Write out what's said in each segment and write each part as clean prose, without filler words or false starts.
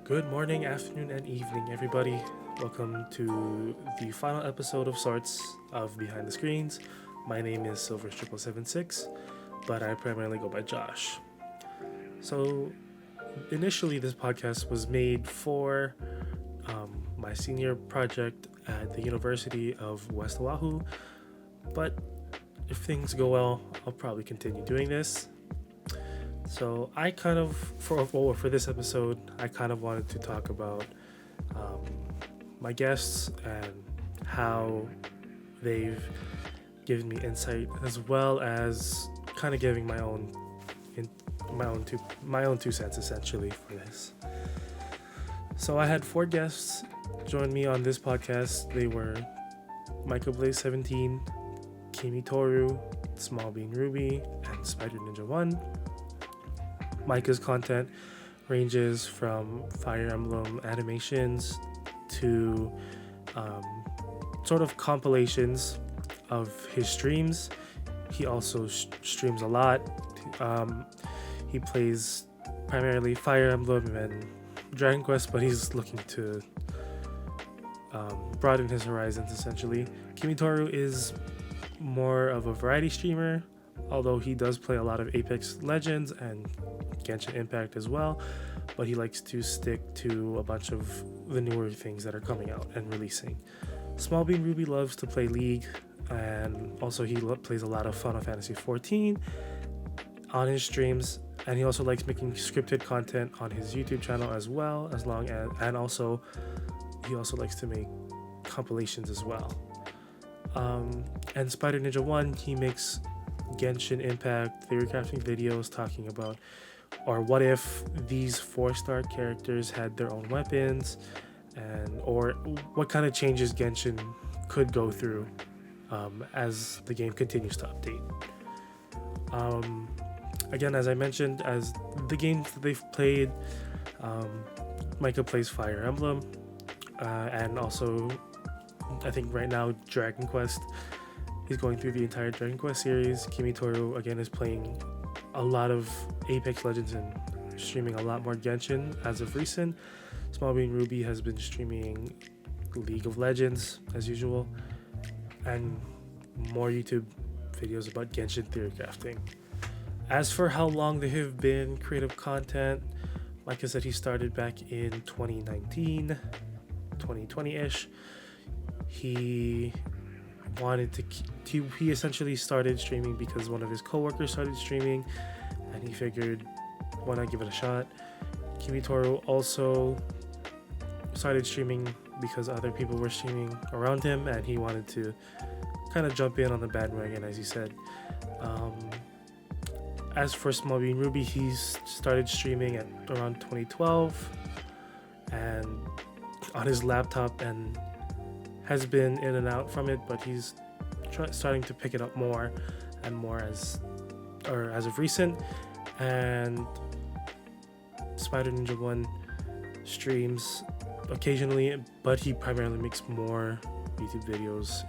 Good morning, afternoon, and evening, everybody. Welcome to the final episode of sorts of Behind the Screens. My name is Silver776, but I primarily go by Josh. So, initially, this podcast was made for my senior project at the University of West Oahu, but if things go well, I'll probably continue doing this. So I kind of, for this episode, I kind of wanted to talk about my guests and how they've given me insight, as well as kind of giving my own two cents essentially for this. So I had 4 guests join me on this podcast. They were Micah Blaze 17, Kimi Toru, Small Bean Ruby, and Spider Ninja 1. Micah's content ranges from Fire Emblem animations to sort of compilations of his streams. He also streams a lot. He plays primarily Fire Emblem and Dragon Quest, but he's looking to broaden his horizons essentially. Kimitoru is more of a variety streamer, although he does play a lot of Apex Legends and Genshin Impact as well, but he likes to stick to a bunch of the newer things that are coming out and releasing. Small Bean Ruby loves to play League, and also he plays a lot of Final Fantasy XIV on his streams, and he also likes making scripted content on his YouTube channel as well, and also he also likes to make compilations as well. And Spider Ninja 1, he makes Genshin Impact theory crafting videos talking about, or what if these 4-star characters had their own weapons, or what kind of changes Genshin could go through as the game continues to update. Again, as I mentioned, as the games that they've played, Micah plays Fire Emblem, and also I think right now Dragon Quest. He's going through the entire Dragon Quest series. Kimitoru again is playing a lot of Apex Legends and streaming a lot more Genshin as of recent. Small Bean Ruby has been streaming League of Legends as usual, and more YouTube videos about Genshin theory crafting. As for how long they have been creative content, like I said, he started back in 2019, 2020-ish. He essentially started streaming because one of his coworkers started streaming, and he figured, why not give it a shot? Kimitoru also started streaming because other people were streaming around him, and he wanted to kind of jump in on the bandwagon, as he said. As for Small Bean Ruby, he started streaming at around 2012 and on his laptop, and has been in and out from it, but he's starting to pick it up more and more as of recent. And Spider Ninja 1 streams occasionally, but he primarily makes more YouTube videos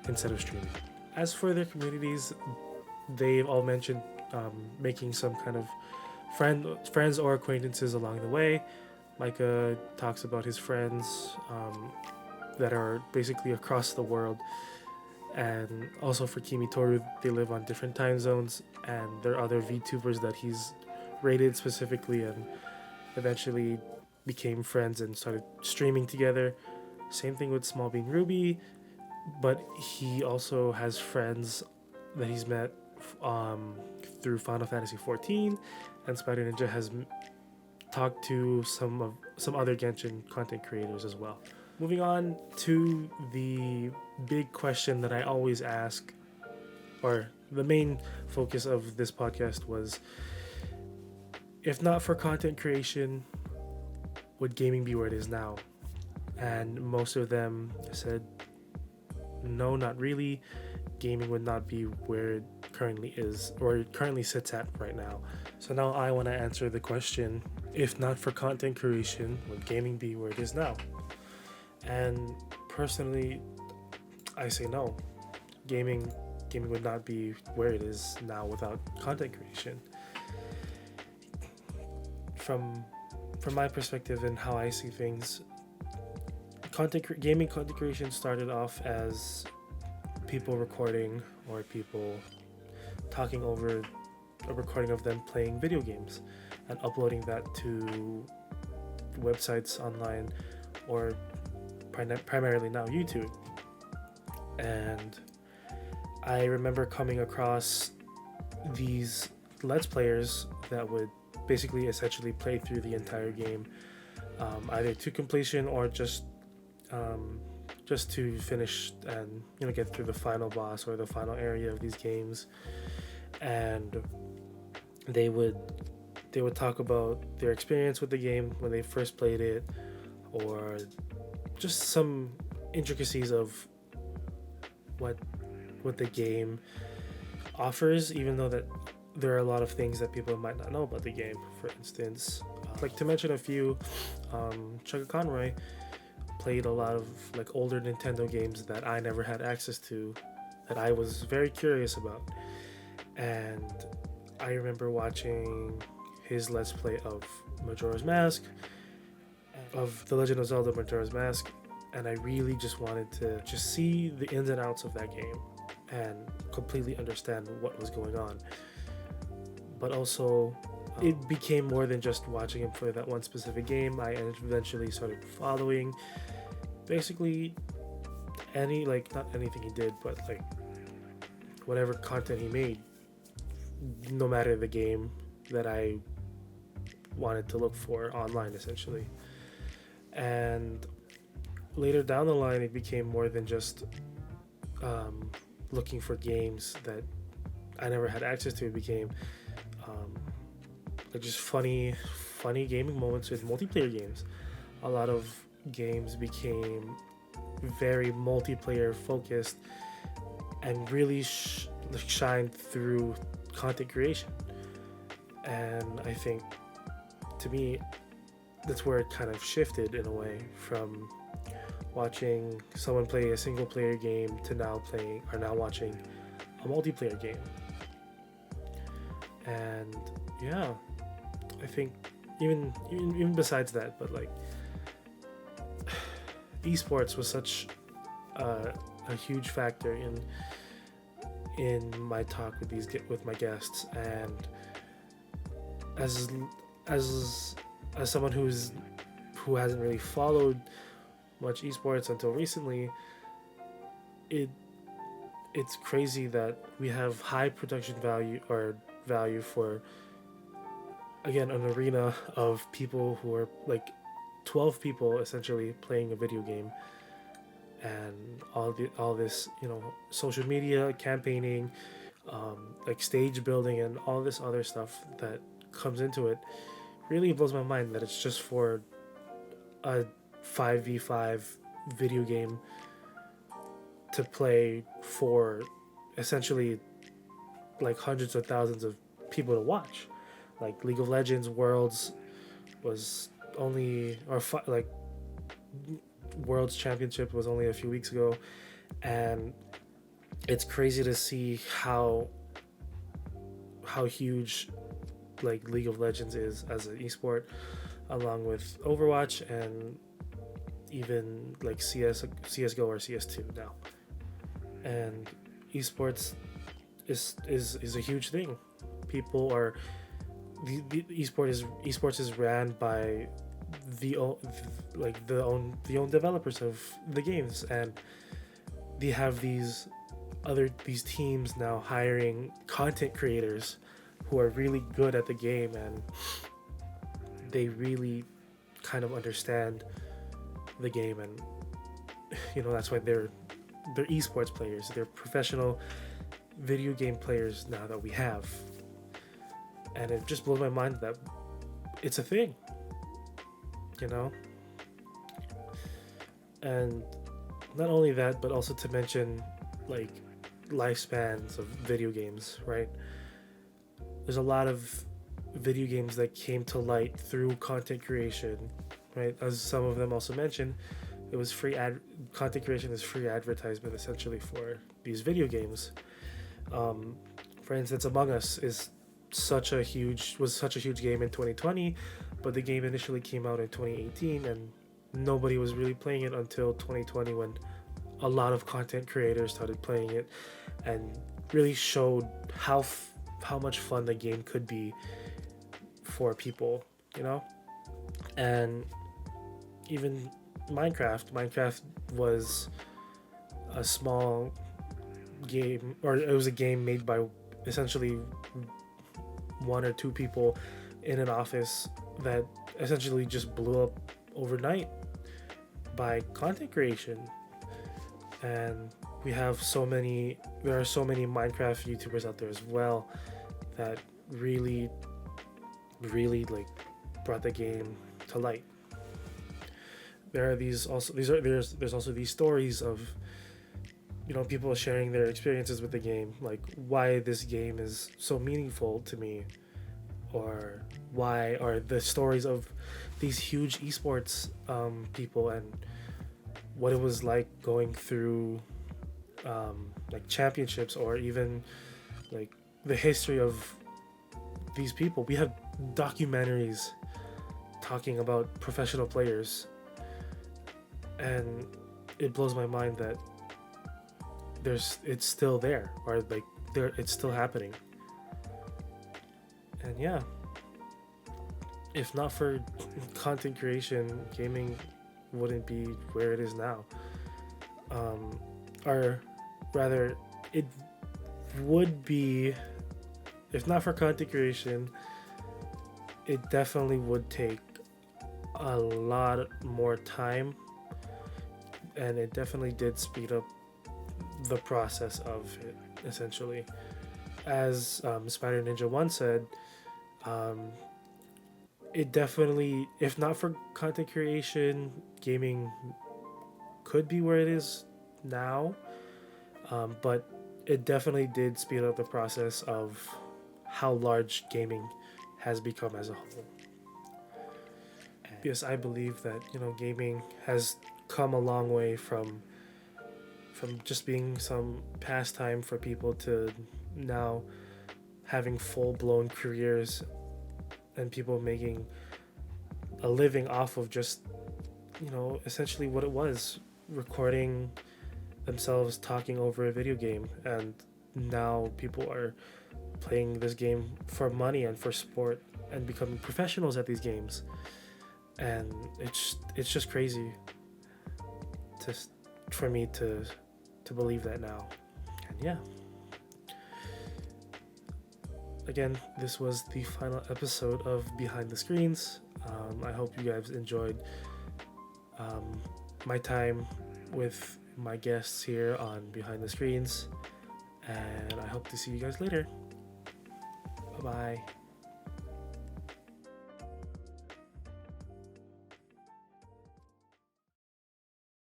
instead of streaming. As for their communities, they've all mentioned making some kind of friends or acquaintances along the way. Micah talks about his friends that are basically across the world, and also for Kimitoru, they live on different time zones, and there are other VTubers that he's rated specifically and eventually became friends and started streaming together. Same thing with Small Bean Ruby, but he also has friends that he's met through Final Fantasy XIV, and Spider Ninja has talked to some other Genshin content creators as well. Moving on to the big question that I always ask, or the main focus of this podcast was, if not for content creation, would gaming be where it is now? And most of them said, no, not really. Gaming would not be where it currently is, or it currently sits at right now. So now I want to answer the question, if not for content creation, would gaming be where it is now? And personally, I say no. Gaming would not be where it is now without content creation. From from my perspective and how I see things, gaming content creation started off as people recording or people talking over a recording of them playing video games and uploading that to websites online, or primarily now YouTube. And I remember coming across these Let's Players that would basically essentially play through the entire game, either to completion or just to finish and get through the final boss or the final area of these games. And they would talk about their experience with the game when they first played it, or just some intricacies of what the game offers, even though that there are a lot of things that people might not know about the game. For instance, like to mention a few, Chugga Conroy played a lot of like older Nintendo games that I never had access to, that I was very curious about. And I remember watching his Let's Play of Majora's Mask, of The Legend of Zelda Majora's Mask, and I really just wanted to just see the ins and outs of that game and completely understand what was going on. But also, it became more than just watching him play that one specific game. I eventually started following basically not anything he did, but like whatever content he made, no matter the game that I wanted to look for online, essentially. And later down the line, it became more than just looking for games that I never had access to. It became like just funny gaming moments with multiplayer games. A lot of games became very multiplayer focused and really shined through content creation. And I think, to me, that's where it kind of shifted in a way, from watching someone play a single player game to now watching a multiplayer game. And yeah, I think even besides that, but like esports was such a huge factor in my talk with my guests. And as someone who hasn't really followed much esports until recently, it's crazy that we have high production value for, again, an arena of people who are like 12 people essentially playing a video game, and all this social media campaigning, like stage building and all this other stuff that comes into it. Really blows my mind that it's just for a 5v5 video game to play for essentially like hundreds of thousands of people to watch. Like League of Legends Worlds was only, like Worlds Championship was only a few weeks ago, and it's crazy to see how huge like League of Legends is as an esport, along with Overwatch and even like CSGO or CS2 now. And esports is a huge thing. People are the esports is ran by the own developers of the games, and they have these teams now hiring content creators who are really good at the game, and they really kind of understand the game. And that's why they're esports players. They're professional video game players now that we have. And it just blows my mind that it's a thing, and not only that, but also to mention like lifespans of video games, right? There's a lot of video games that came to light through content creation, right? As some of them also mentioned, it was content creation is free advertisement essentially for these video games. For instance, Among Us was such a huge game in 2020, but the game initially came out in 2018, and nobody was really playing it until 2020, when a lot of content creators started playing it and really showed how much fun the game could be for people, you know. And even Minecraft was a small game, or it was a game made by essentially one or two people in an office that essentially just blew up overnight by content creation. And there are so many Minecraft YouTubers out there as well that really like brought the game to light. There's also these stories of, you know, people sharing their experiences with the game, like why this game is so meaningful to me, or the stories of these huge esports people, and what it was like going through like championships, or even like the history of these people. We have documentaries talking about professional players, and it blows my mind that it's still there, or like it's still happening. And yeah, if not for content creation, gaming wouldn't be where it is now. Or rather, it would be, if not for content creation, it definitely would take a lot more time, and it definitely did speed up the process of it, essentially. As Spider Ninja 1 said, it definitely, if not for content creation, gaming could be where it is now, but it definitely did speed up the process of how large gaming has become as a whole. Yes, I believe that, you know, gaming has come a long way from just being some pastime for people to now having full-blown careers, and people making a living off of just, you know, essentially what it was, recording themselves talking over a video game. And now people are playing this game for money and for sport, and becoming professionals at these games. And it's just crazy for me to believe that now. And yeah, again, this was the final episode of Behind the Screens. I hope you guys enjoyed my time with my guests here on Behind the Screens, and I hope to see you guys later. Bye bye.